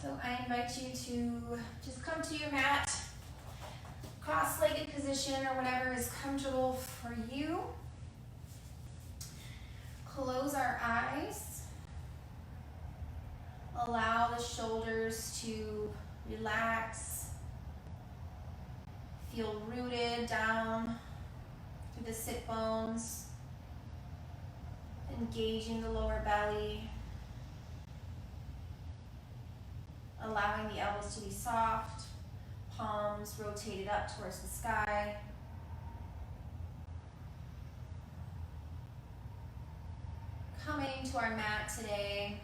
So I invite you to just come to your mat, cross-legged position or whatever is comfortable for you. Close our eyes. Allow the shoulders to relax. Feel rooted down through the sit bones. Engaging the lower belly. Allowing the elbows to be soft. Palms rotated up towards the sky. Coming to our mat today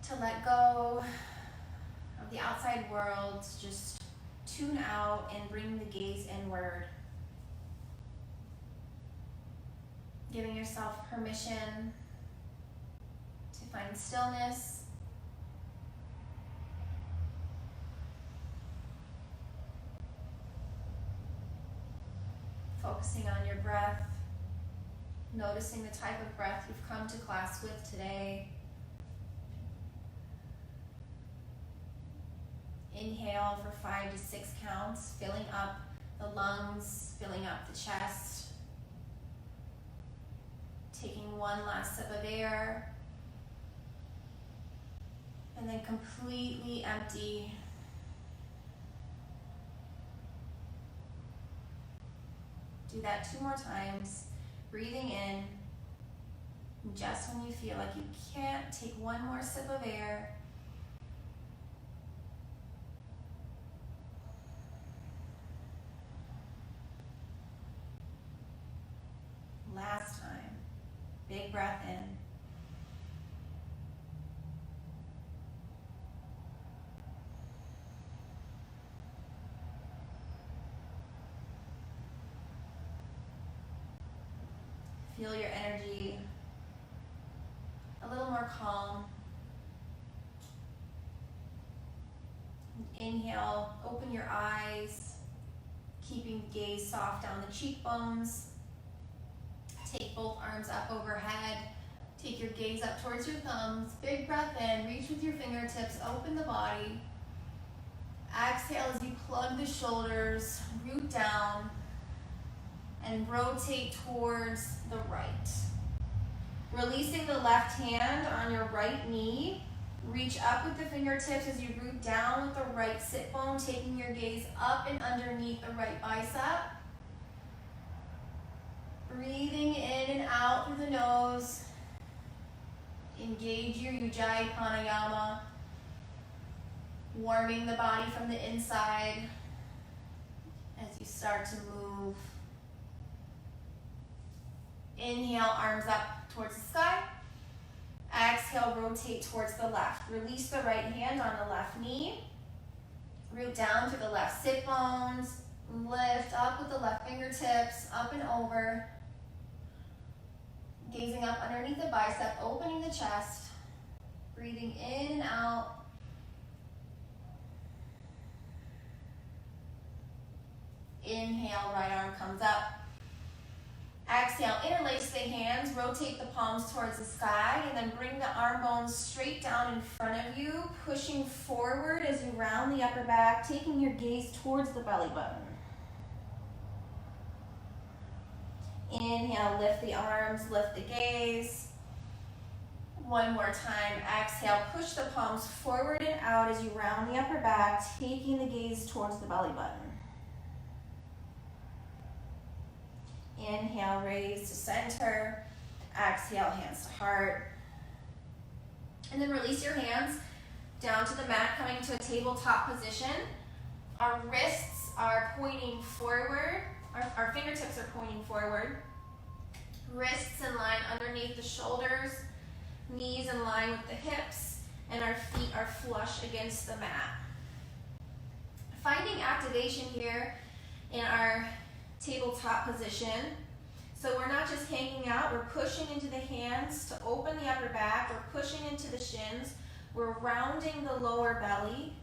to let go of the outside world, just tune out and bring the gaze inward. Giving yourself permission to find stillness. Focusing on your breath, noticing the type of breath you've come to class with today. Inhale for 5 to 6 counts, filling up the lungs, filling up the chest. Taking one last sip of air, and then completely empty. Do that 2 more times, breathing in. And just when you feel like you can't take one more sip of air, last time. Big breath in. Feel your energy a little more calm. Inhale, open your eyes, keeping gaze soft down the cheekbones. Take both arms up overhead. Take your gaze up towards your thumbs. Big breath in, reach with your fingertips, open the body. Exhale as you plug the shoulders, root down, and rotate towards the right. Releasing the left hand on your right knee. Reach up with the fingertips as you root down with the right sit bone, taking your gaze up and underneath the right bicep. Breathing in and out through the nose. Engage your Ujjayi Pranayama. Warming the body from the inside as you start to move. Inhale, arms up towards the sky. Exhale, rotate towards the left. Release the right hand on the left knee. Root down to the left sit bones. Lift up with the left fingertips, up and over. Gazing up underneath the bicep, opening the chest. Breathing in and out. Inhale, right arm comes up. Exhale, interlace the hands, rotate the palms towards the sky, and then bring the arm bones straight down in front of you, pushing forward as you round the upper back, taking your gaze towards the belly button. Inhale, lift the arms, lift the gaze. One more time, exhale, push the palms forward and out as you round the upper back, taking the gaze towards the belly button. Inhale, raise to center. Exhale, hands to heart. And then release your hands down to the mat, coming to a tabletop position. Our wrists are pointing forward. Our fingertips are pointing forward. Wrists in line underneath the shoulders. Knees in line with the hips. And our feet are flush against the mat. Finding activation here in our tabletop position. So we're not just hanging out, we're pushing into the hands to open the upper back, we're pushing into the shins, we're rounding the lower belly,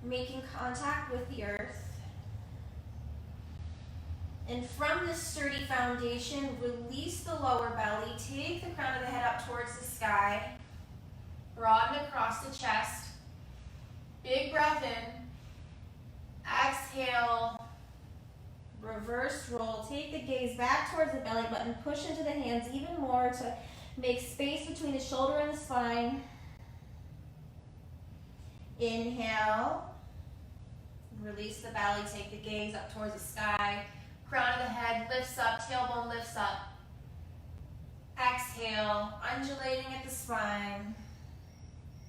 making contact with the earth. And from this sturdy foundation, release the lower belly, take the crown of the head up towards the sky, Broaden across the chest. Big breath in. Exhale. Reverse roll. Take the gaze back towards the belly button. Push into the hands even more to make space between the shoulder and the spine. Inhale. Release the belly. Take the gaze up towards the sky. Crown of the head lifts up. Tailbone lifts up. Exhale. Undulating at the spine.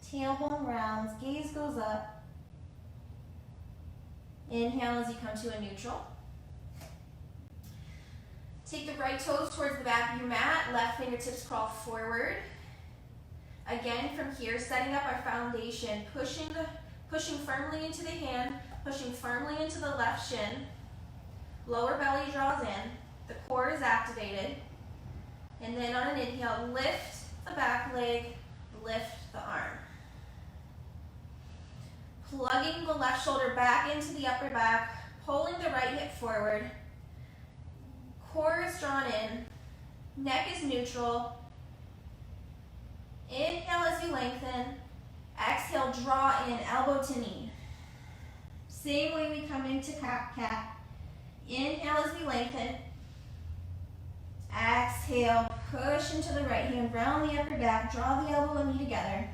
Tailbone rounds. Gaze goes up. Inhale as you come to a neutral. Take the right toes towards the back of your mat. Left fingertips crawl forward. Again, from here, setting up our foundation, pushing firmly into the hand, pushing firmly into the left shin. Lower belly draws in. The core is activated. And then on an inhale, lift the back leg, lift the arm. Plugging the left shoulder back into the upper back, pulling the right hip forward. Core is drawn in, neck is neutral. Inhale as you lengthen. Exhale, draw in, elbow to knee. Same way we come into cat. Inhale as we lengthen. Exhale, push into the right hand, round the upper back, draw the elbow and knee together.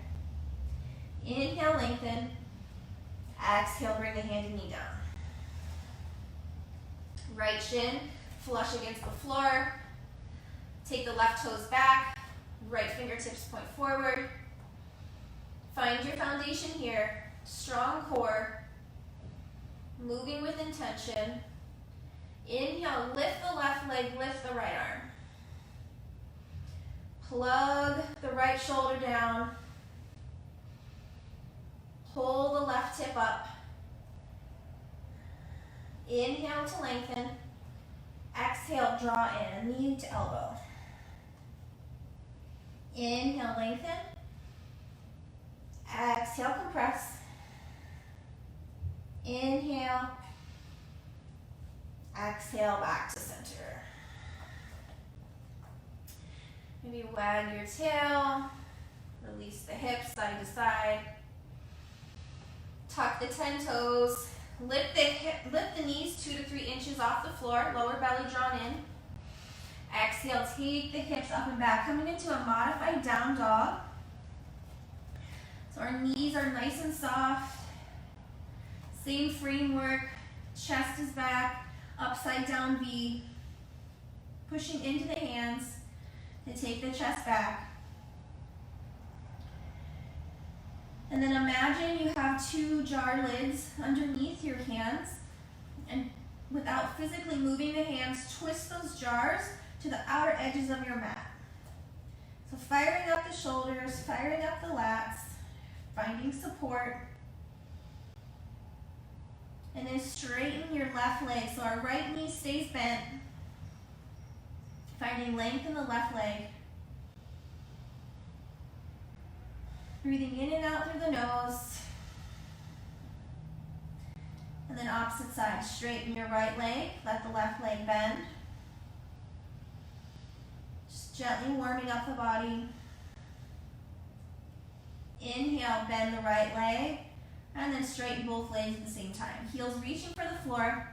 Inhale, lengthen. Exhale, bring the hand and knee down. Right shin, flush against the floor. Take the left toes back, right fingertips point forward. Find your foundation here, strong core, moving with intention. Inhale, lift the left leg, lift the right arm. Plug the right shoulder down. Pull the left hip up. Inhale to lengthen. Exhale, draw in, knee to elbow. Inhale, lengthen. Exhale, compress. Inhale. Exhale, back to center. Maybe wag your tail. Release the hips side to side. Tuck the 10 toes. Lift the knees 2 to 3 inches off the floor. Lower belly drawn in. Exhale, take the hips up and back. Coming into a modified down dog. So our knees are nice and soft. Same framework. Chest is back. Upside down V. Pushing into the hands to take the chest back. And then imagine you have 2 jar lids underneath your hands, and without physically moving the hands, twist those jars to the outer edges of your mat. So firing up the shoulders, firing up the lats, finding support. And then straighten your left leg so our right knee stays bent. Finding length in the left leg. Breathing in and out through the nose. And then opposite side, straighten your right leg, let the left leg bend. Just gently warming up the body. Inhale, bend the right leg, and then straighten both legs at the same time. Heels reaching for the floor.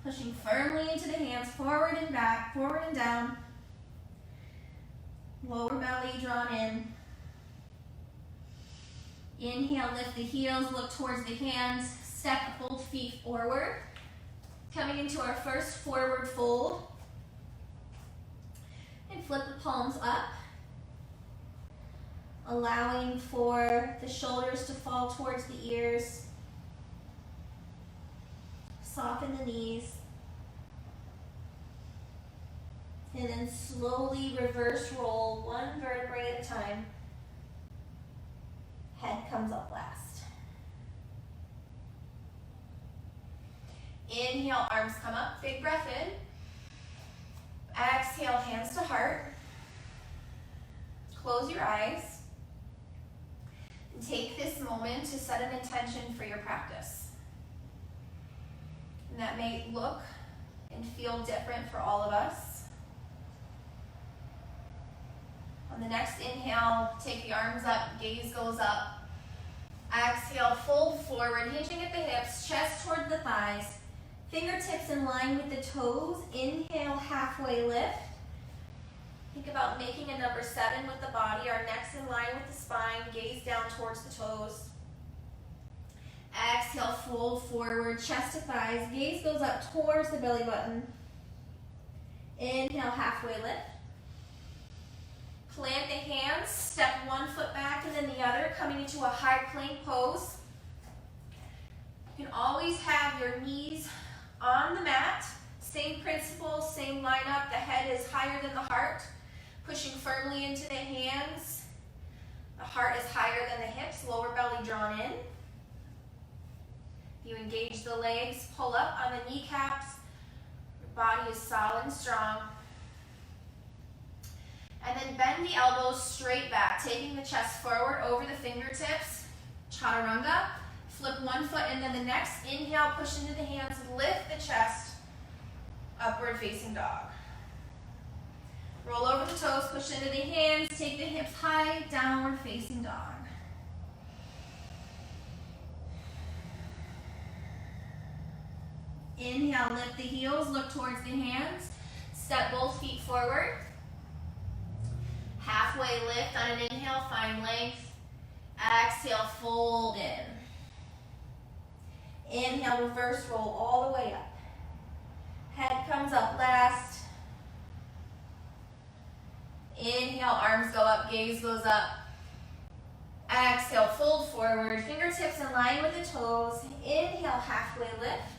Pushing firmly into the hands, forward and back, forward and down. Lower belly drawn in. Inhale, lift the heels, look towards the hands, step both feet forward. Coming into our first forward fold. And flip the palms up. Allowing for the shoulders to fall towards the ears. Soften the knees. And then slowly reverse roll 1 vertebrae at a time. Head comes up last. Inhale, arms come up, big breath in. Exhale, hands to heart. Close your eyes. And take this moment to set an intention for your practice. And that may look and feel different for all of us. On On the next inhale, take the arms up, gaze goes up. Exhale, fold forward, hinging at the hips, chest towards the thighs. Fingertips in line with the toes. Inhale, halfway lift. Think about making a number 7 with the body. Our neck's in line with the spine. Gaze down towards the toes. Exhale, fold forward, chest to thighs. Gaze goes up towards the belly button. Inhale, halfway lift. Plant the hands, step one foot back and then the other, coming into a high plank pose. You can always have your knees on the mat. Same principle, same lineup. The head is higher than the heart. Pushing firmly into the hands. The heart is higher than the hips, lower belly drawn in. You engage the legs, pull up on the kneecaps. Your body is solid and strong. And then bend the elbows straight back, taking the chest forward over the fingertips. Chaturanga. Flip one foot and then the next. Inhale, push into the hands, lift the chest. Upward facing dog. Roll over the toes, push into the hands, take the hips high, downward facing dog. Inhale, lift the heels, look towards the hands. Step both feet forward. Halfway lift on an inhale, find length. Exhale, fold in. Inhale, reverse roll all the way up. Head comes up last. Inhale, arms go up, gaze goes up. Exhale, fold forward, fingertips in line with the toes. Inhale, halfway lift.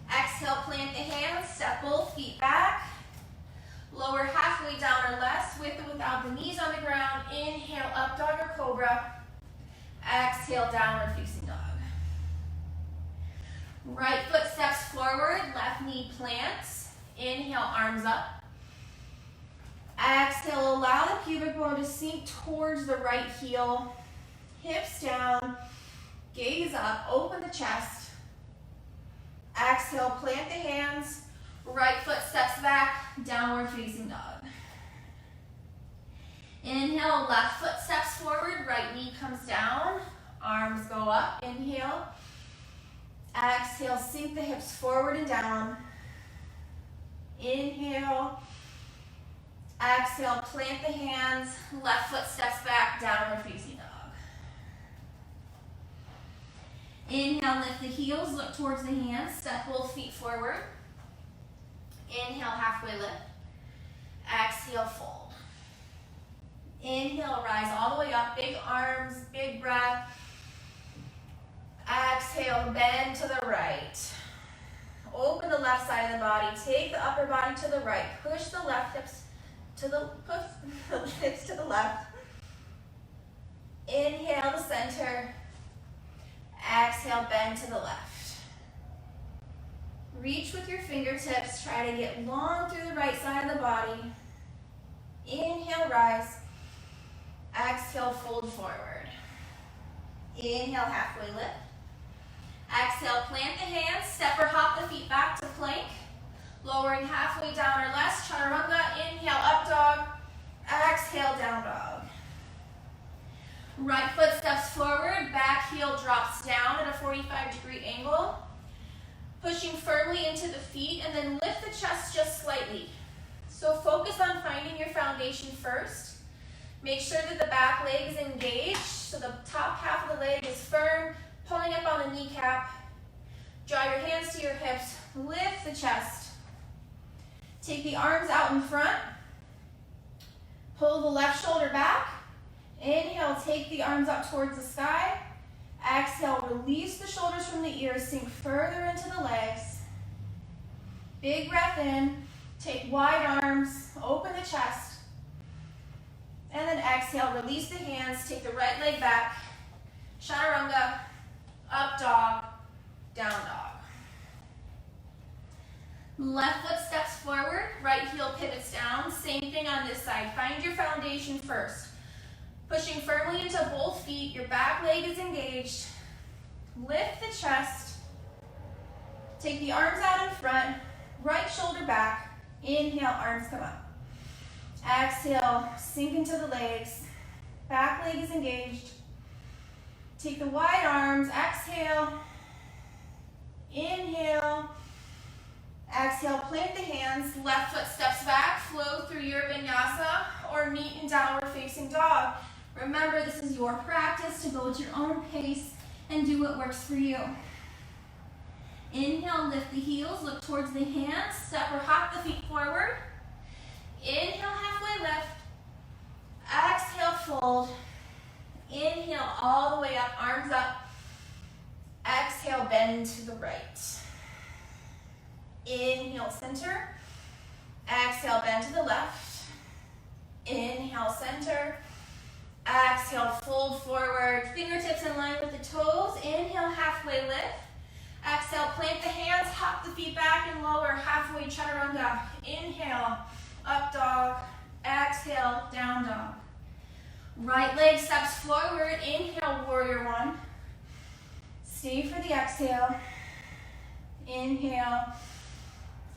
Exhale, plant the hands, step both feet back. Lower halfway down or less, with or without the knees on the ground. Inhale, up dog or cobra. Exhale, downward facing dog. Right foot steps forward, left knee plants. Inhale, arms up. Exhale, allow the pubic bone to sink towards the right heel. Hips down, gaze up, open the chest. Exhale, plant the hands. Right foot steps back, downward facing dog. Inhale, left foot steps forward, right knee comes down, arms go up. Inhale. Exhale, sink the hips forward and down. Inhale. Exhale, plant the hands, left foot steps back, downward facing dog. Inhale, lift the heels, look towards the hands, step both feet forward. Inhale, halfway lift. Exhale, fold. Inhale, rise all the way up, big arms, big breath. Exhale, bend to the right. Open the left side of the body, take the upper body to the right, push the left hips to the hips to the left. Inhale to center. Exhale, bend to the left. Reach with your fingertips. Try to get long through the right side of the body. Inhale, rise. Exhale, fold forward. Inhale, halfway lift. Exhale, plant the hands. Step or hop the feet back to plank. Lowering halfway down or less, chaturanga. Inhale, up dog. Exhale, down dog. Right foot steps forward, back heel drops down at a 45-degree angle. Pushing firmly into the feet and then lift the chest just slightly. So focus on finding your foundation first. Make sure that the back leg is engaged, so the top half of the leg is firm, pulling up on the kneecap. Draw your hands to your hips, lift the chest. Take the arms out in front. Pull the left shoulder back. Inhale, take the arms up towards the sky. Exhale, release the shoulders from the ears, sink further into the legs. Big breath in, take wide arms, open the chest. And then exhale, release the hands, take the right leg back. Chaturanga, up dog, down dog. Left foot steps forward, right heel pivots down. Same thing on this side. Find your foundation first. Pushing firmly into both feet, your back leg is engaged. Lift the chest. Take the arms out in front, right shoulder back. Inhale, arms come up. Exhale, sink into the legs. Back leg is engaged. Take the wide arms, exhale. Inhale. Exhale, plant the hands, left foot steps back, flow through your vinyasa or meet in downward facing dog. Remember, this is your practice to go at your own pace and do what works for you. Inhale, lift the heels, look towards the hands, step or hop the feet forward. Inhale, halfway lift. Exhale, fold. Inhale, all the way up, arms up. Exhale, bend to the right. Inhale, center. Exhale, bend to the left. Inhale, center. Exhale, fold forward. Fingertips in line with the toes. Inhale, halfway lift. Exhale, plant the hands, hop the feet back and lower, halfway chaturanga. Inhale, up dog. Exhale, down dog. Right leg steps forward. Inhale, warrior one. Stay for the exhale. Inhale.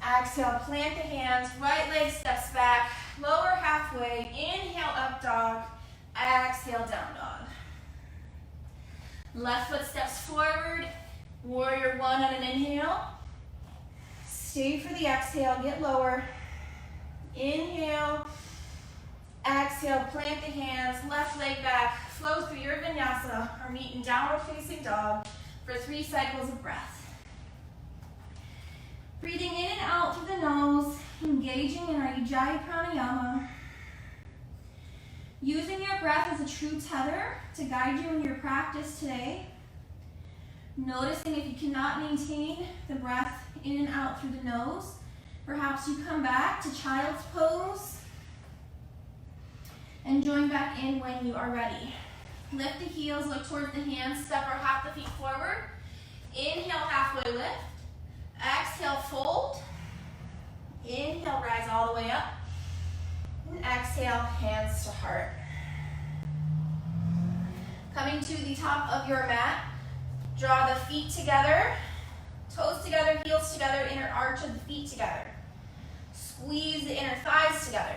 Exhale, plant the hands. Right leg steps back. Lower halfway. Inhale, up dog. Exhale, down dog. Left foot steps forward. Warrior one on an inhale. Stay for the exhale. Get lower. Inhale. Exhale, plant the hands. Left leg back. Flow through your vinyasa or meet in downward facing dog for 3 cycles of breath. Breathing in and out through the nose, engaging in our Ujjayi pranayama. Using your breath as a true tether to guide you in your practice today. Noticing if you cannot maintain the breath in and out through the nose, perhaps you come back to child's pose and join back in when you are ready. Lift the heels, look towards the hands, step or hop the feet forward. Inhale, halfway lift. Exhale, fold. Inhale, rise all the way up. And exhale, hands to heart. Coming to the top of your mat, draw the feet together, toes together, heels together, inner arch of the feet together. Squeeze the inner thighs together.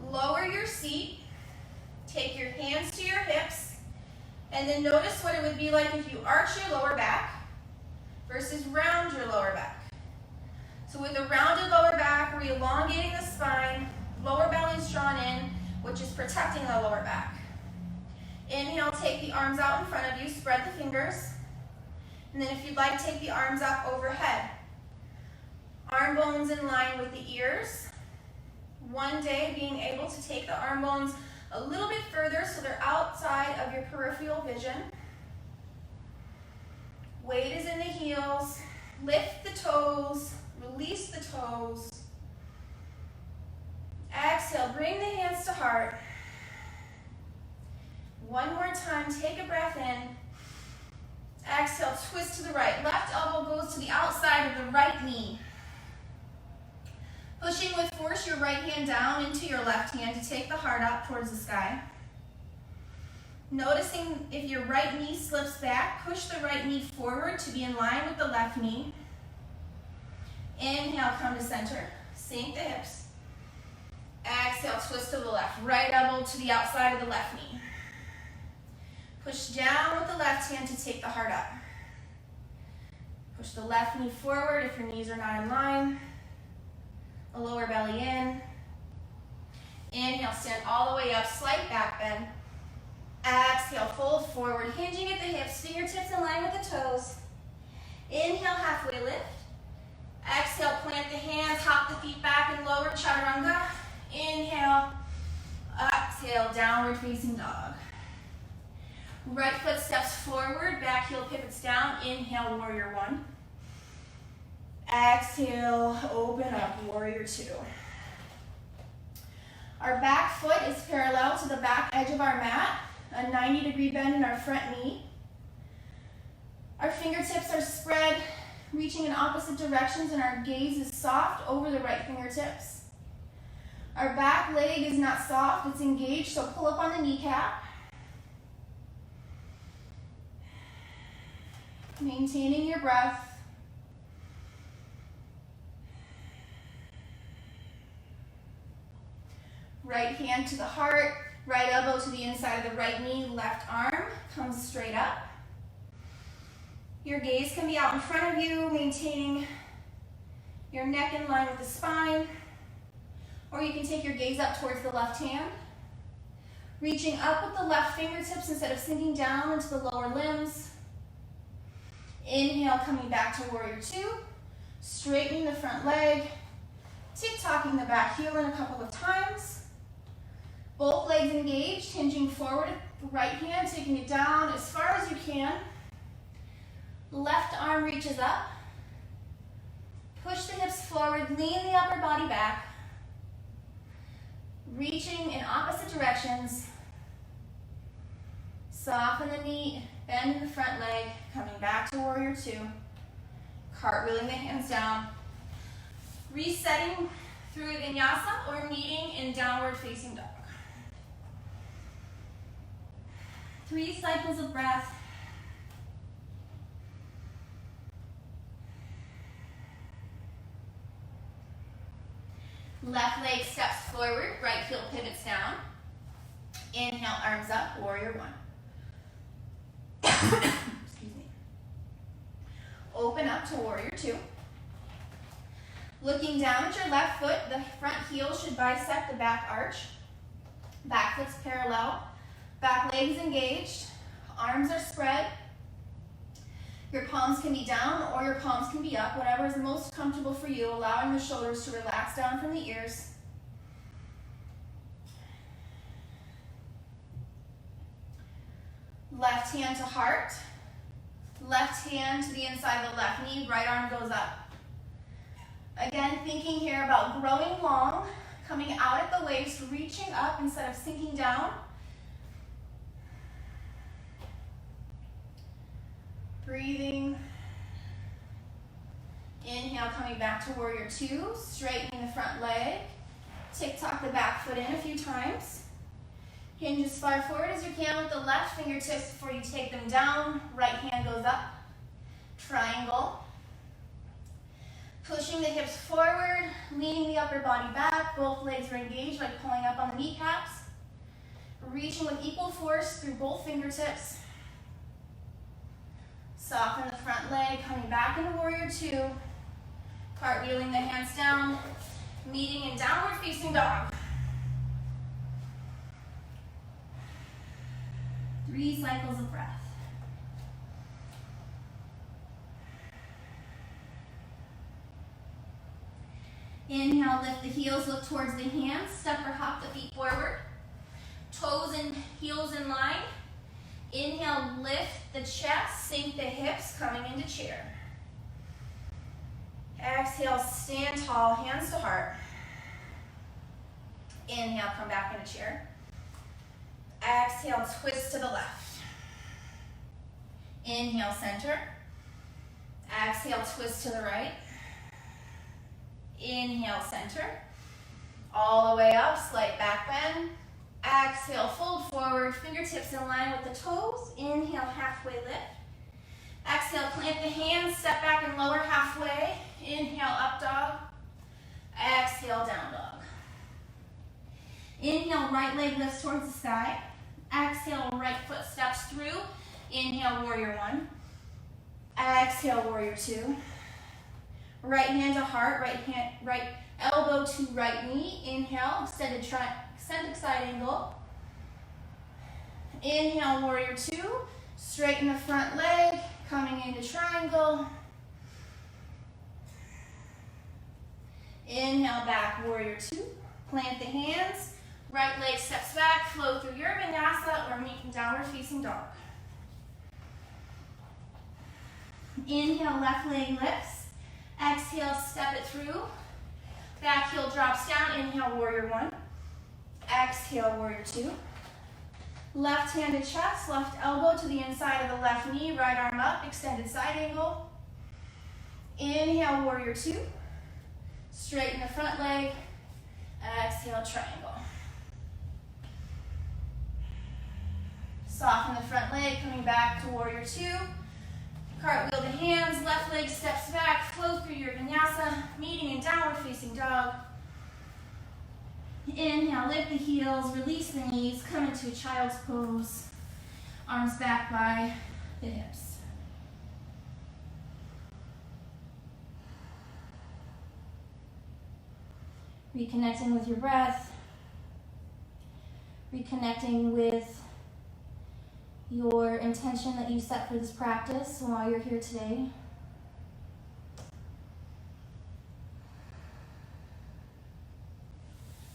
Lower your seat, take your hands to your hips, and then notice what it would be like if you arch your lower back versus round your lower back. So with a rounded lower back, we're elongating the spine, lower belly's drawn in, which is protecting the lower back. Inhale, take the arms out in front of you, spread the fingers, and then if you'd like, take the arms up overhead. Arm bones in line with the ears. One day, being able to take the arm bones a little bit further so they're outside of your peripheral vision. Weight is in the heels. Lift the toes. Release the toes. Exhale, bring the hands to heart. One more time, take a breath in. Exhale, twist to the right. Left elbow goes to the outside of the right knee. Pushing with force your right hand down into your left hand to take the heart up towards the sky. Noticing if your right knee slips back, push the right knee forward to be in line with the left knee. Inhale, come to center. Sink the hips. Exhale, twist to the left. Right elbow to the outside of the left knee. Push down with the left hand to take the heart up. Push the left knee forward if your knees are not in line. The lower belly in. Inhale, stand all the way up, slight back bend. Exhale, fold forward, hinging at the hips, fingertips in line with the toes. Inhale, halfway lift. Exhale, plant the hands, hop the feet back and lower chaturanga. Inhale, exhale, downward facing dog. Right foot steps forward, back heel pivots down. Inhale, warrior one. Exhale, open up, warrior two. Our back foot is parallel to the back edge of our mat, a 90-degree bend in our front knee. Our fingertips are spread, reaching in opposite directions, and our gaze is soft over the right fingertips. Our back leg is not soft, it's engaged, so pull up on the kneecap. Maintaining your breath. Right hand to the heart, right elbow to the inside of the right knee, left arm comes straight up. Your gaze can be out in front of you, maintaining your neck in line with the spine, or you can take your gaze up towards the left hand, reaching up with the left fingertips instead of sinking down into the lower limbs. Inhale, coming back to warrior two, straightening the front leg, tick-tocking the back heel in a couple of times. Both legs engaged, hinging forward, right hand taking it down as far as you can. Left arm reaches up. Push the hips forward, lean the upper body back. Reaching in opposite directions. Soften the knee, bend in the front leg, coming back to warrior two. Cartwheeling the hands down. Resetting through vinyasa or meeting in downward facing dog. 3 cycles of breath. Left leg steps forward, right heel pivots down. Inhale, arms up, warrior one. Excuse me. Open up to warrior two. Looking down at your left foot, the front heel should bisect the back arch. Back foot's parallel. Back leg is engaged. Arms are spread. Your palms can be down or your palms can be up, whatever is most comfortable for you, allowing the shoulders to relax down from the ears. Left hand to heart. Left hand to the inside of the left knee, right arm goes up. Again, thinking here about growing long, coming out at the waist, reaching up instead of sinking down. Breathing. Inhale, coming back to warrior two, straightening the front leg. Tick-tock the back foot in a few times. Hinge as far forward as you can with the left fingertips before you take them down. Right hand goes up. Triangle. Pushing the hips forward, leaning the upper body back. Both legs are engaged, like pulling up on the kneecaps. Reaching with equal force through both fingertips. Soften the front leg, coming back into warrior two. Cartwheeling the hands down, meeting in downward facing dog. 3 cycles of breath. Inhale, lift the heels, look towards the hands, step or hop the feet forward. Toes and heels in line. Inhale, lift the chest, sink the hips, coming into chair. Exhale, stand tall, hands to heart. Inhale, come back into chair. Exhale, twist to the left. Inhale, center. Exhale, twist to the right. Inhale, center. All the way up, slight back bend. Exhale, fold forward, fingertips in line with the toes. Inhale, halfway lift. Exhale, plant the hands, step back and lower halfway. Inhale, up dog. Exhale, down dog. Inhale, right leg lifts towards the sky. Exhale, right foot steps through. Inhale, warrior one. Exhale, warrior two. Right hand to heart, right elbow to right knee. Inhale, extended side angle. Inhale, warrior two. Straighten the front leg, coming into triangle. Inhale, back, warrior two. Plant the hands. Right leg steps back, flow through your vinyasa or meet in downward facing dog. Inhale, left leg lifts. Exhale, step it through. Back heel drops down. Inhale, warrior one. Exhale, warrior two. Left hand to chest, left elbow to the inside of the left knee, right arm up, extended side angle. Inhale, warrior two. Straighten the front leg. Exhale, triangle. Soften the front leg, coming back to warrior two. Cartwheel the hands, left leg steps back, flow through your vinyasa, meeting in downward facing dog. Inhale, lift the heels, release the knees, come into a child's pose. Arms back by the hips. Reconnecting with your breath. Reconnecting with your intention that you set for this practice while you're here today.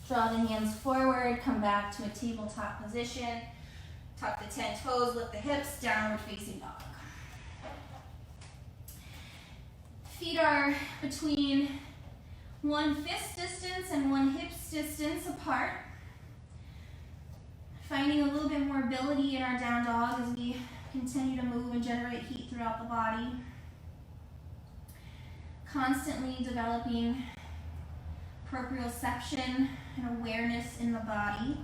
Draw the hands forward, come back to a tabletop position. Tuck the 10 toes, lift the hips, downward facing dog. Feet are between 1 fist distance and 1 hips distance apart. Finding a little bit more ability in our down dog as we continue to move and generate heat throughout the body. Constantly developing proprioception and awareness in the body.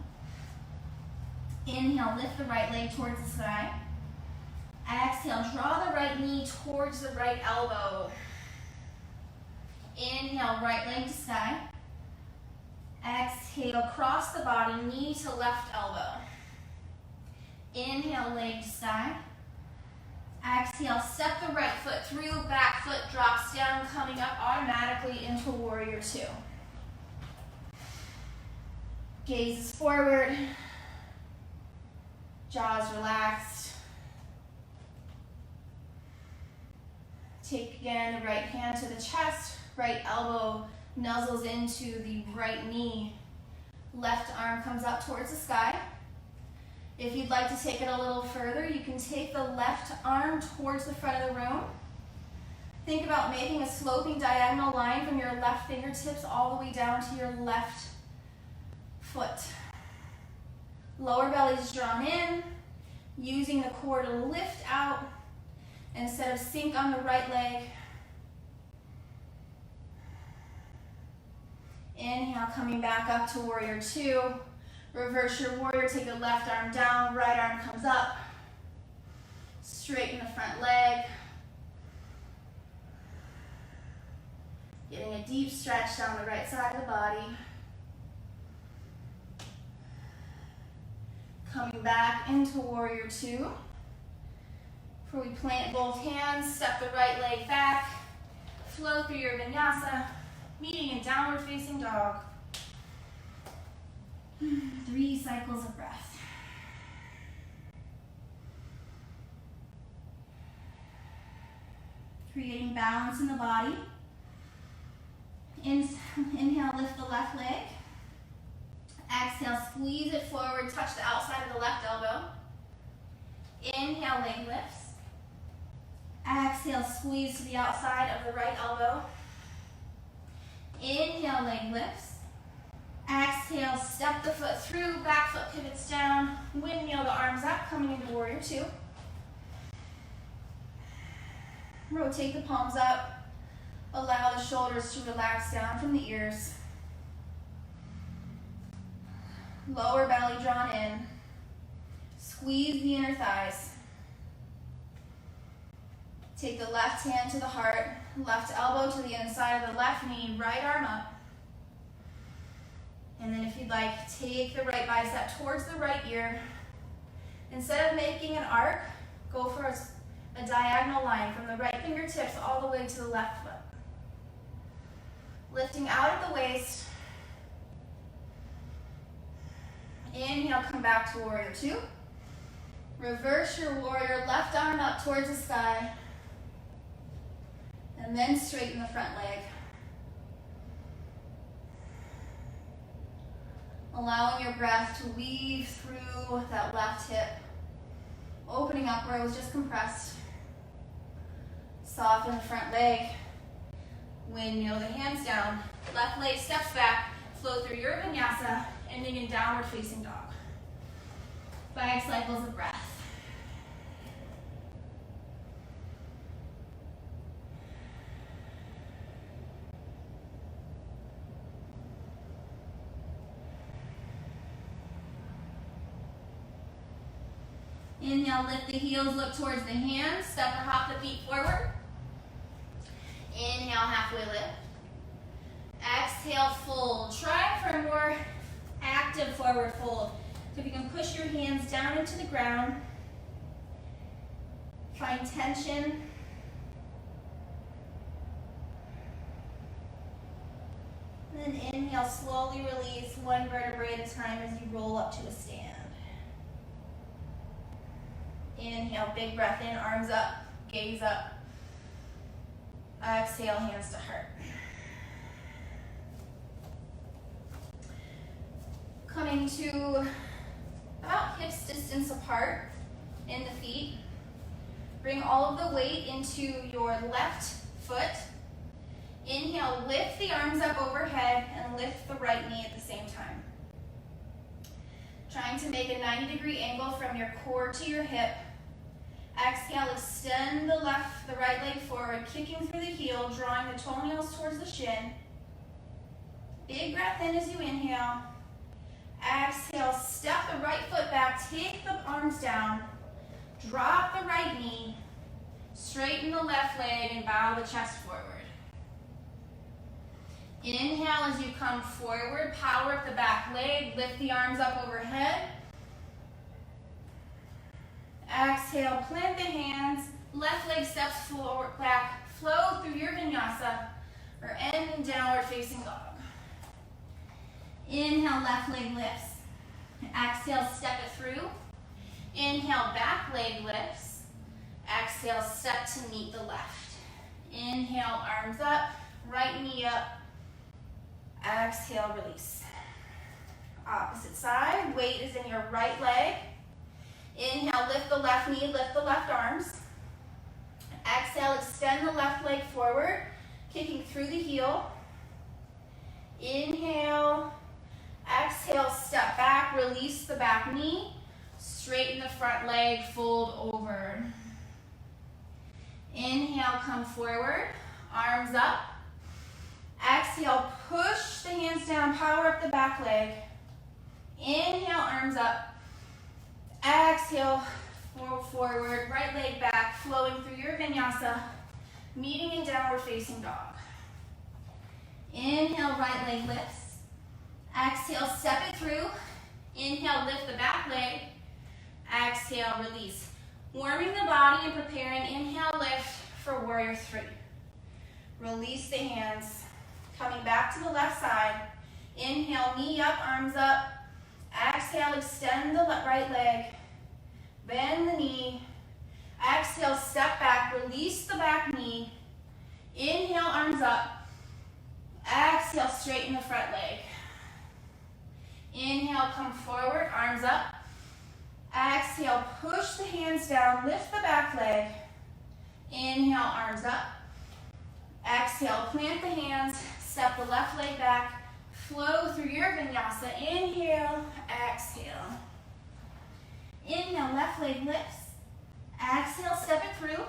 Inhale, lift the right leg towards the sky. Exhale, draw the right knee towards the right elbow. Inhale, right leg to sky. Exhale, cross the body, knee to left elbow. Inhale, leg to sky. Exhale, step the right foot through, back foot drops down, coming up automatically into warrior 2. Gaze forward, jaws relaxed. Take again the right hand to the chest, right elbow nuzzles into the right knee. Left arm comes up towards the sky. If you'd like to take it a little further, you can take the left arm towards the front of the room. Think about making a sloping diagonal line from your left fingertips all the way down to your left foot. Lower belly is drawn in, using the core to lift out instead of sink on the right leg. Inhale, coming back up to warrior 2. Reverse your warrior, take the left arm down, right arm comes up. Straighten the front leg. Getting a deep stretch down the right side of the body. Coming back into warrior 2. Before we plant both hands, step the right leg back, flow through your vinyasa, meeting in downward facing dog. 3 cycles of breath. Creating balance in the body. Inhale, lift the left leg. Exhale, squeeze it forward, touch the outside of the left elbow. Inhale, leg lifts. Exhale, squeeze to the outside of the right elbow. Inhale, leg lifts. Exhale, step the foot through, back foot pivots down, windmill the arms up, coming into warrior 2. Rotate the palms up, allow the shoulders to relax down from the ears. Lower belly drawn in, squeeze the inner thighs. Take the left hand to the heart, left elbow to the inside of the left knee, right arm up. And then if you'd like, take the right bicep towards the right ear. Instead of making an arc, go for a diagonal line from the right fingertips all the way to the left foot. Lifting out of the waist. Inhale, come back to warrior 2. Reverse your warrior, left arm up towards the sky. And then straighten the front leg. Allowing your breath to weave through that left hip. Opening up where it was just compressed. Soften the front leg. Windmill the hands down. Left leg steps back. Flow through your vinyasa, ending in downward facing dog. 5 cycles of breath. Inhale, lift the heels, look towards the hands, step or hop the feet forward. Inhale, halfway lift. Exhale, fold. Try for a more active forward fold. So if you can push your hands down into the ground, find tension. And then inhale, slowly release one vertebrae at a time as you roll up to a stand. Inhale, big breath in, arms up, gaze up. Exhale, hands to heart. Coming to about hips distance apart in the feet. Bring all of the weight into your left foot. Inhale, lift the arms up overhead and lift the right knee at the same time. Trying to make a 90-degree angle from your core to your hip. Exhale, extend the right leg forward, kicking through the heel, drawing the toenails towards the shin. Big breath in as you inhale. Exhale, step the right foot back, take the arms down, drop the right knee, straighten the left leg and bow the chest forward. Inhale as you come forward, power up the back leg, lift the arms up overhead. Exhale, plant the hands, left leg steps forward, back, flow through your vinyasa or end in downward facing dog. Inhale, left leg lifts. Exhale, step it through. Inhale, back leg lifts. Exhale, step to meet the left. Inhale, arms up, right knee up. Exhale, release. Opposite side, weight is in your right leg. Inhale, lift the left knee, lift the left arms. Exhale, extend the left leg forward, kicking through the heel. Inhale, exhale, step back, release the back knee, straighten the front leg, fold over. Inhale, come forward, arms up. Exhale, push the hands down, power up the back leg. Inhale, arms up. Exhale, forward, right leg back, flowing through your vinyasa, meeting in downward facing dog. Inhale, right leg lifts. Exhale, step it through. Inhale, lift the back leg. Exhale, release. Warming the body and preparing. Inhale, lift for warrior three. Release the hands. Coming back to the left side. Inhale, knee up, arms up. Exhale, extend the right leg. Bend the knee. Exhale, step back, release the back knee. Inhale, arms up. Exhale, straighten the front leg. Inhale, come forward, arms up. Exhale, push the hands down, lift the back leg. Inhale, arms up. Exhale, plant the hands, step the left leg back, flow through your vinyasa. Inhale, exhale. Inhale, left leg lifts. Exhale, step it through.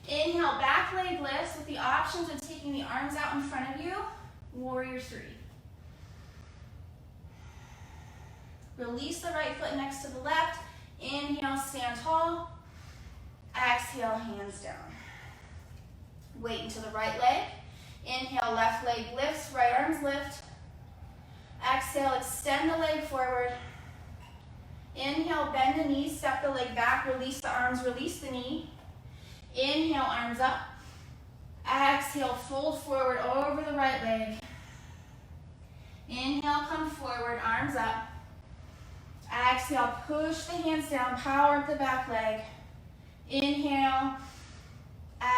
Inhale, back leg lifts with the options of taking the arms out in front of you. Warrior three. Release the right foot next to the left. Inhale, stand tall. Exhale, hands down. Weight into the right leg. Inhale, left leg lifts, right arms lift. Exhale, extend the leg forward. Inhale, bend the knees, step the leg back, release the arms, release the knee. Inhale, arms up. Exhale, fold forward over the right leg. Inhale, come forward, arms up. Exhale, push the hands down, power up the back leg. Inhale,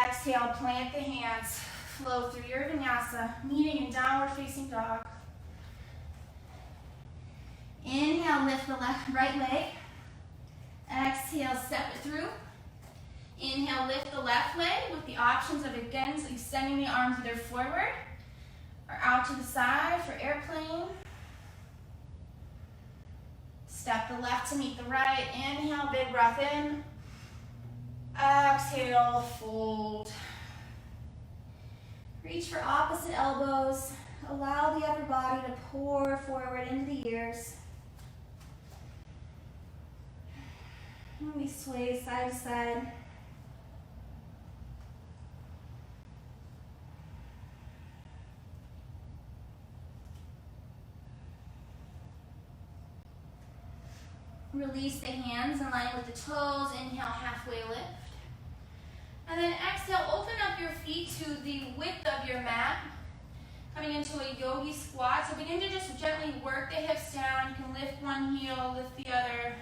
exhale, plant the hands, flow through your vinyasa, meeting in downward facing dog. Inhale, lift the right leg. Exhale, step it through. Inhale, lift the left leg with the options of again extending the arms either forward or out to the side for airplane. Step the left to meet the right. Inhale, big breath in. Exhale, fold. Reach for opposite elbows. Allow the upper body to pour forward into the ears. And we sway side to side. Release the hands in line with the toes. Inhale, halfway lift. And then exhale, open up your feet to the width of your mat. Coming into a yogi squat. So begin to just gently work the hips down. You can lift one heel, lift the other.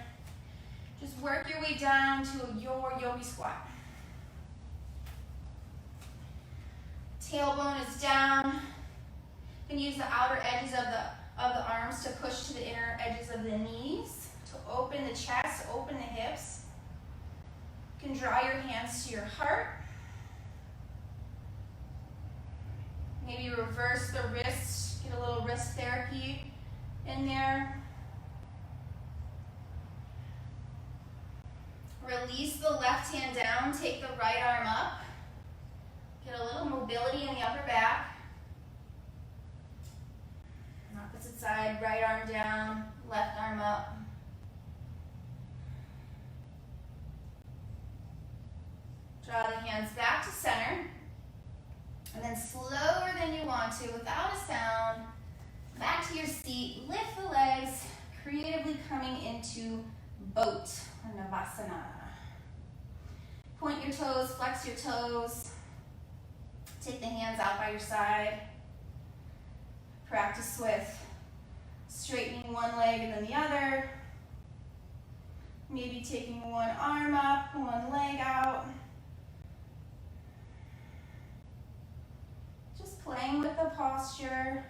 Just work your way down to your yogi squat. Tailbone is down. You can use the outer edges of the arms to push to the inner edges of the knees, to open the chest, open the hips. You can draw your hands to your heart. Maybe reverse the wrists, get a little wrist therapy in there. Release the left hand down, take the right arm up. Get a little mobility in the upper back. Opposite side, right arm down, left arm up. Draw the hands back to center. And then slower than you want to, without a sound, back to your seat, lift the legs, creatively coming into boat or Navasana. Point your toes, flex your toes. Take the hands out by your side. Practice with straightening one leg and then the other. Maybe taking one arm up, one leg out. Just playing with the posture,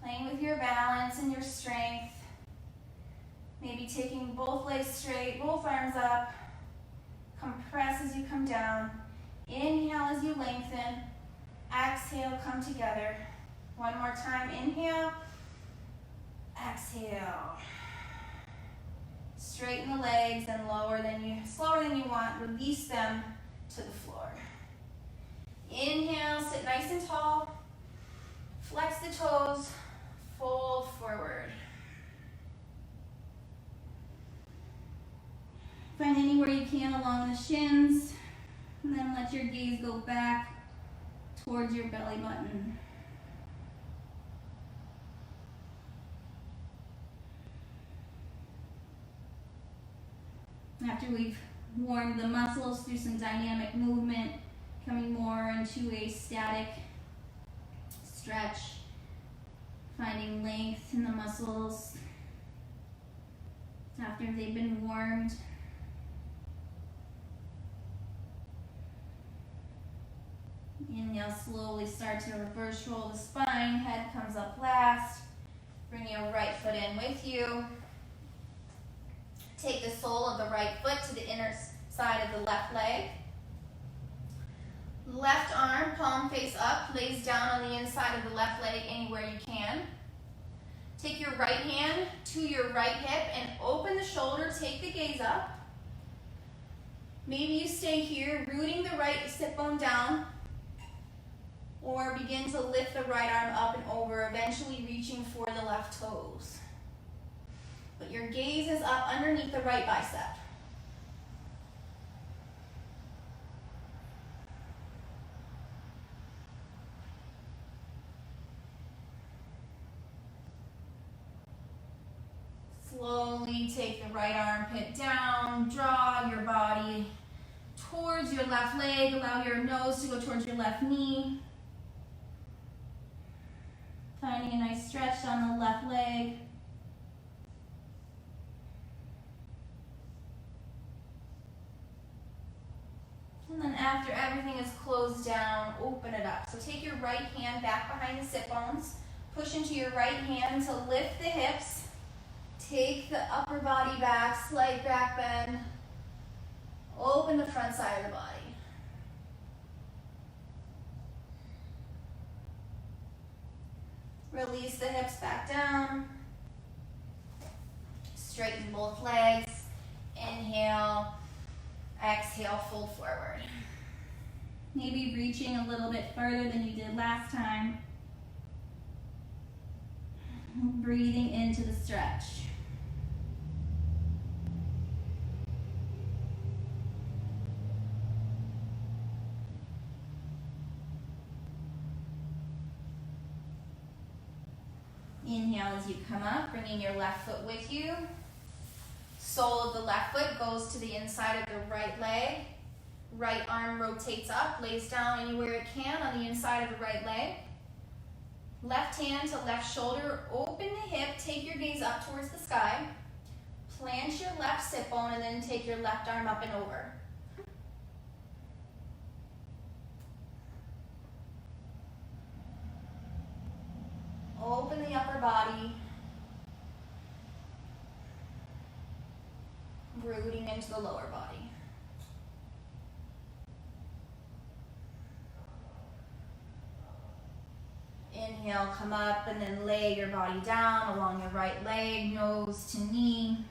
playing with your balance and your strength. Maybe taking both legs straight, both arms up. Compress as you come down. Inhale as you lengthen. Exhale, come together. One more time, inhale. Exhale. Straighten the legs and slower than you want. Release them to the floor. Inhale, sit nice and tall. Flex the toes, fold forward. Find anywhere you can along the shins, and then let your gaze go back towards your belly button. After we've warmed the muscles through some dynamic movement, coming more into a static stretch, finding length in the muscles after they've been warmed. Inhale, slowly start to reverse roll the spine, head comes up last. Bring your right foot in with you. Take the sole of the right foot to the inner side of the left leg. Left arm, palm face up, lays down on the inside of the left leg anywhere you can. Take your right hand to your right hip and open the shoulder, take the gaze up. Maybe you stay here, rooting the right sit bone down, or begin to lift the right arm up and over, eventually reaching for the left toes. But your gaze is up underneath the right bicep. Slowly take the right armpit down, draw your body towards your left leg, allow your nose to go towards your left knee. Finding a nice stretch on the left leg. And then after everything is closed down, open it up. So take your right hand back behind the sit bones. Push into your right hand to lift the hips. Take the upper body back, slight back bend. Open the front side of the body. Release the hips back down. Straighten both legs. Inhale. Exhale, fold forward. Maybe reaching a little bit further than you did last time. Breathing into the stretch. Inhale as you come up, bringing your left foot with you. Sole of the left foot goes to the inside of the right leg. Right arm rotates up, lays down anywhere it can on the inside of the right leg. Left hand to left shoulder, open the hip, take your gaze up towards the sky. Plant your left sit bone and then take your left arm up and over. Open the upper body. Rooting into the lower body. Inhale, come up and then lay your body down along your right leg, nose to knee.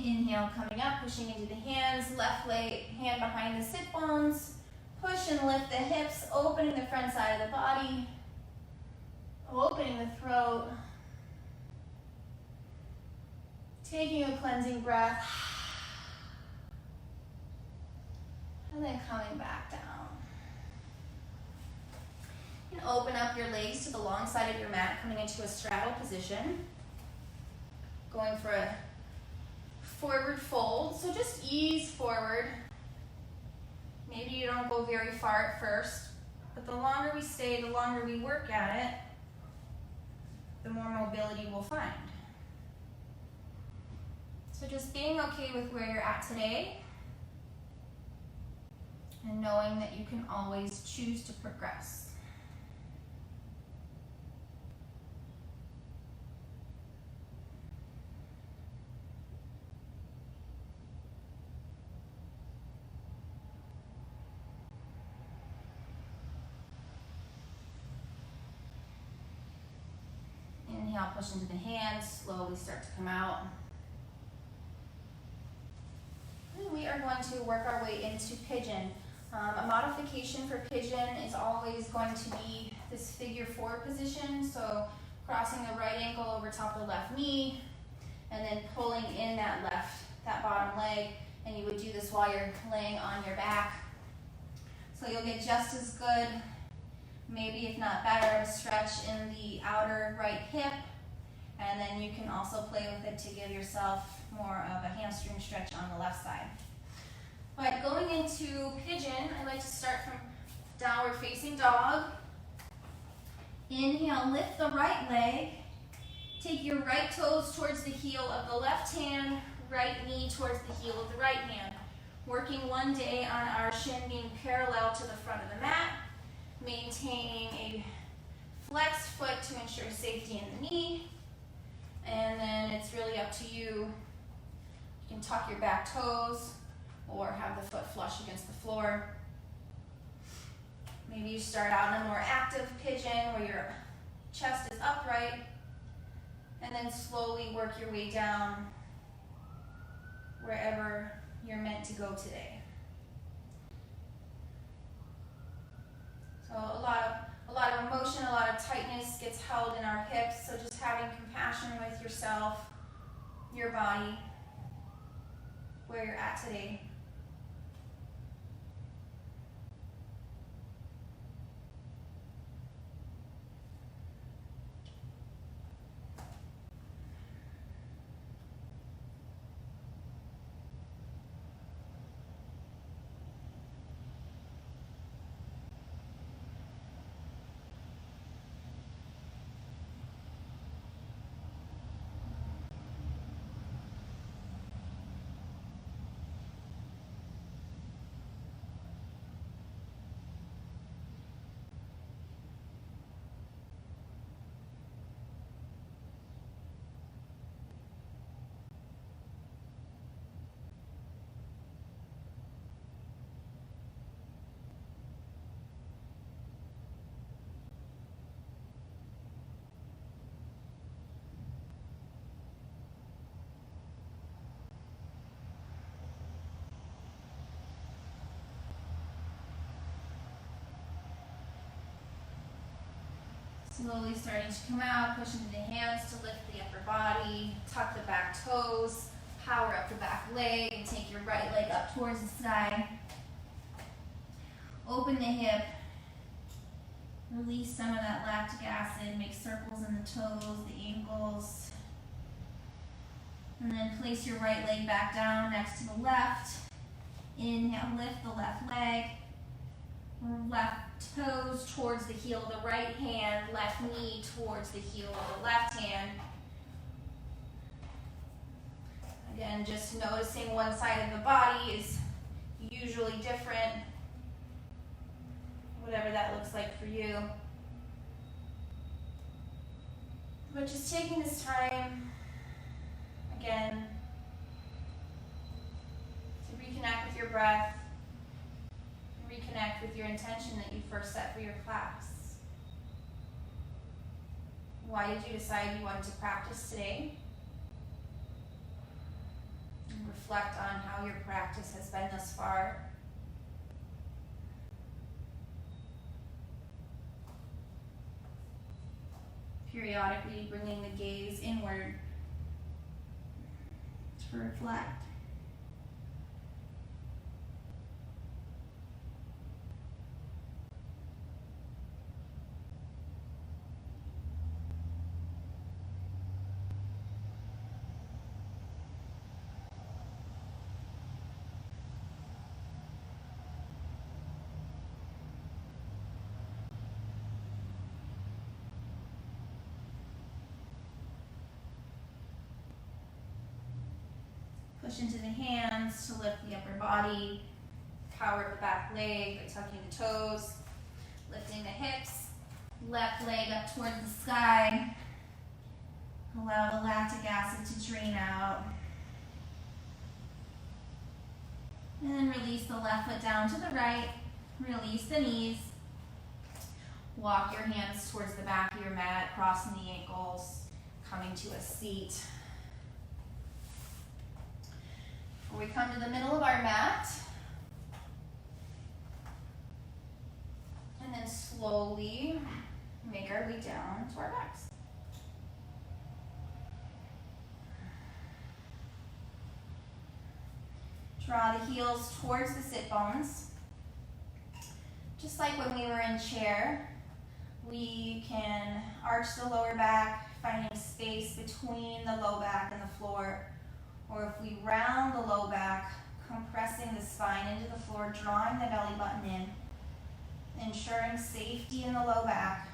Inhale, coming up, pushing into the hands, left leg, hand behind the sit bones. Push and lift the hips, opening the front side of the body, opening the throat. Taking a cleansing breath. And then coming back down. And open up your legs to the long side of your mat, coming into a straddle position. Going for a forward fold, so just ease forward. Maybe you don't go very far at first, but the longer we stay, the longer we work at it, the more mobility we'll find. So just being okay with where you're at today and knowing that you can always choose to progress. Inhale, push into the hands, slowly start to come out. And we are going to work our way into pigeon. A modification for pigeon is always going to be this figure four position. So crossing the right ankle over top of the left knee, and then pulling in that bottom leg. And you would do this while you're laying on your back. So you'll get just as good, maybe if not better, stretch in the outer right hip, and then you can also play with it to give yourself more of a hamstring stretch on the left side. But going into pigeon, I like to start from downward facing dog. Inhale, lift the right leg, take your right toes towards the heel of the left hand, right knee towards the heel of the right hand. Working one day on our shin being parallel to the front of the mat, maintaining a flexed foot to ensure safety in the knee, and then it's really up to you. You can tuck your back toes or have the foot flush against the floor. Maybe you start out in a more active pigeon where your chest is upright, and then slowly work your way down wherever you're meant to go today. So a lot of emotion, a lot of tightness gets held in our hips, so just having compassion with yourself, your body, where you're at today. Slowly starting to come out, push into the hands to lift the upper body, tuck the back toes, power up the back leg, and take your right leg up towards the sky. Open the hip, release some of that lactic acid, make circles in the toes, the ankles. And then place your right leg back down next to the left. Inhale, lift the left leg. Left toes towards the heel of the right hand, left knee towards the heel of the left hand. Again, just noticing one side of the body is usually different, whatever that looks like for you. But just taking this time, again, to reconnect with your breath, reconnect with your intention that you first set for your class. Why did you decide you wanted to practice today? And reflect on how your practice has been thus far. Periodically bringing the gaze inward to reflect. Push into the hands to lift the upper body, power the back leg by tucking the toes, lifting the hips, left leg up towards the sky. Allow the lactic acid to drain out. And then release the left foot down to the right, release the knees. Walk your hands towards the back of your mat, crossing the ankles, coming to a seat. We come to the middle of our mat, and then slowly make our way down to our backs. Draw the heels towards the sit bones. Just like when we were in chair, we can arch the lower back, finding space between the low back and the floor. Or if we round the low back, compressing the spine into the floor, drawing the belly button in, ensuring safety in the low back.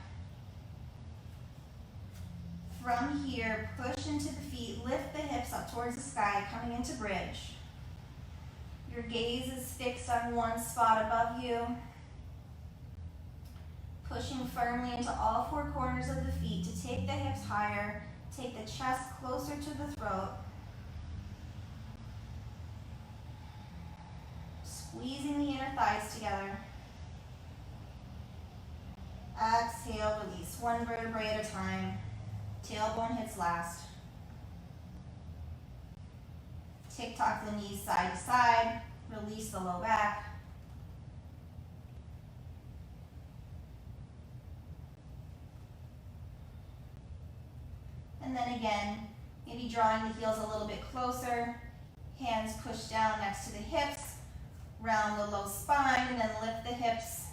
From here, push into the feet, lift the hips up towards the sky, coming into bridge. Your gaze is fixed on one spot above you. Pushing firmly into all four corners of the feet to take the hips higher, take the chest closer to the throat. Squeezing the inner thighs together. Exhale, release one vertebrae at a time. Tailbone hits last. Tick-tock the knees side to side. Release the low back. And then again, maybe drawing the heels a little bit closer. Hands push down next to the hips. Round the low spine, and then lift the hips.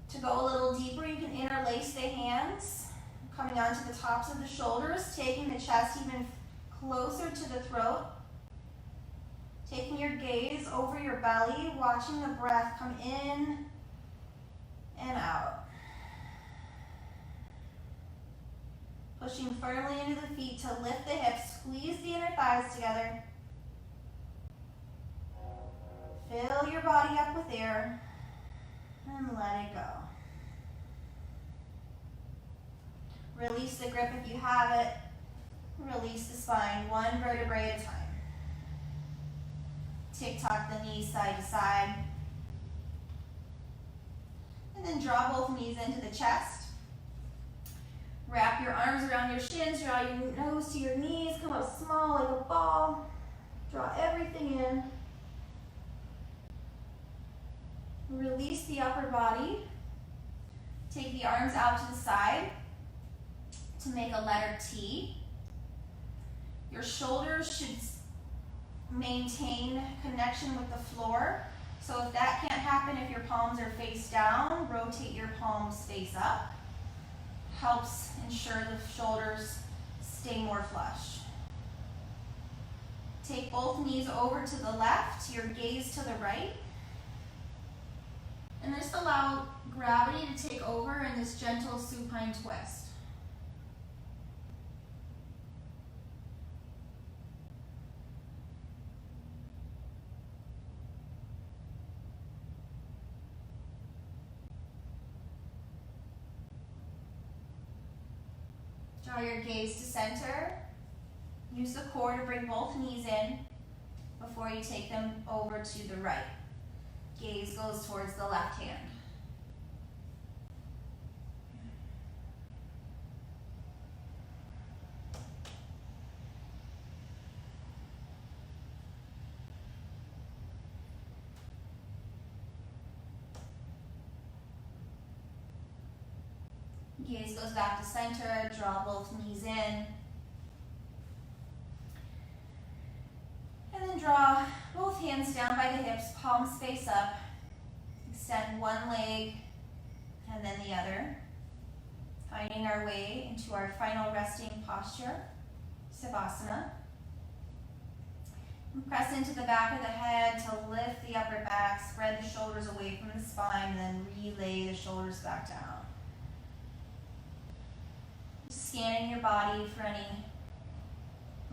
To go a little deeper, you can interlace the hands, coming onto the tops of the shoulders, taking the chest even closer to the throat. Taking your gaze over your belly, watching the breath come in and out. Pushing firmly into the feet to lift the hips, squeeze the inner thighs together. Fill your body up with air and let it go. Release the grip if you have it. Release the spine one vertebrae at a time. Tick-tock the knees side to side. And then draw both knees into the chest. Wrap your arms around your shins, draw your nose to your knees, come up small like a ball. Draw everything in. Release the upper body. Take the arms out to the side to make a letter T. Your shoulders should maintain connection with the floor. So if that can't happen, if your palms are face down, rotate your palms face up. Helps ensure the shoulders stay more flush. Take both knees over to the left, your gaze to the right. And just allow gravity to take over in this gentle supine twist. Draw your gaze to center. Use the core to bring both knees in before you take them over to the right. Gaze goes towards the left hand. Gaze goes back to center, draw both knees in. And then draw both hands down by the hips, palms face up. Extend one leg and then the other. Finding our way into our final resting posture, Savasana. And press into the back of the head to lift the upper back, spread the shoulders away from the spine, and then relay the shoulders back down. Scanning your body for any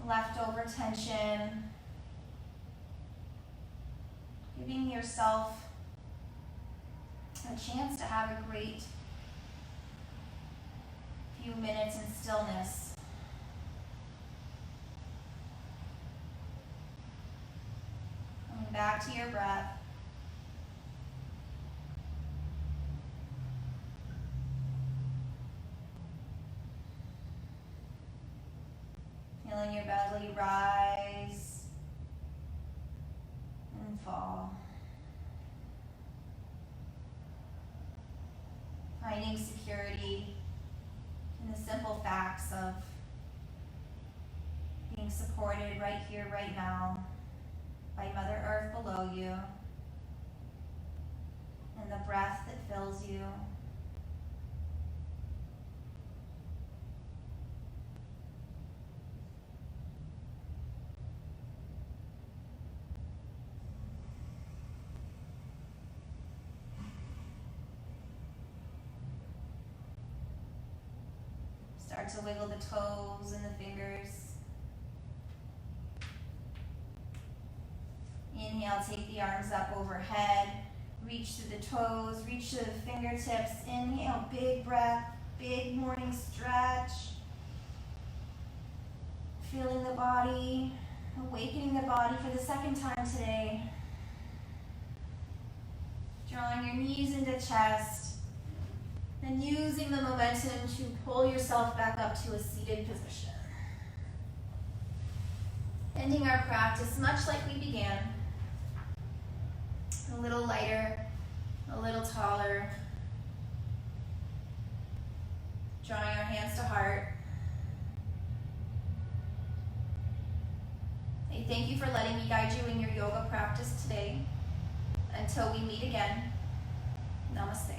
leftover tension. Giving yourself a chance to have a great few minutes in stillness. Coming back to your breath. Feeling your belly rise and fall. Finding security in the simple facts of being supported right here, right now, by Mother Earth below you, and the breath that fills you. Start to wiggle the toes and the fingers. Inhale, take the arms up overhead. Reach to the toes, reach to the fingertips. Inhale, big breath, big morning stretch. Feeling the body, awakening the body for the second time today. Drawing your knees into chest. And using the momentum to pull yourself back up to a seated position. Ending our practice much like we began. A little lighter, a little taller. Drawing our hands to heart. I thank you for letting me guide you in your yoga practice today. Until we meet again, namaste.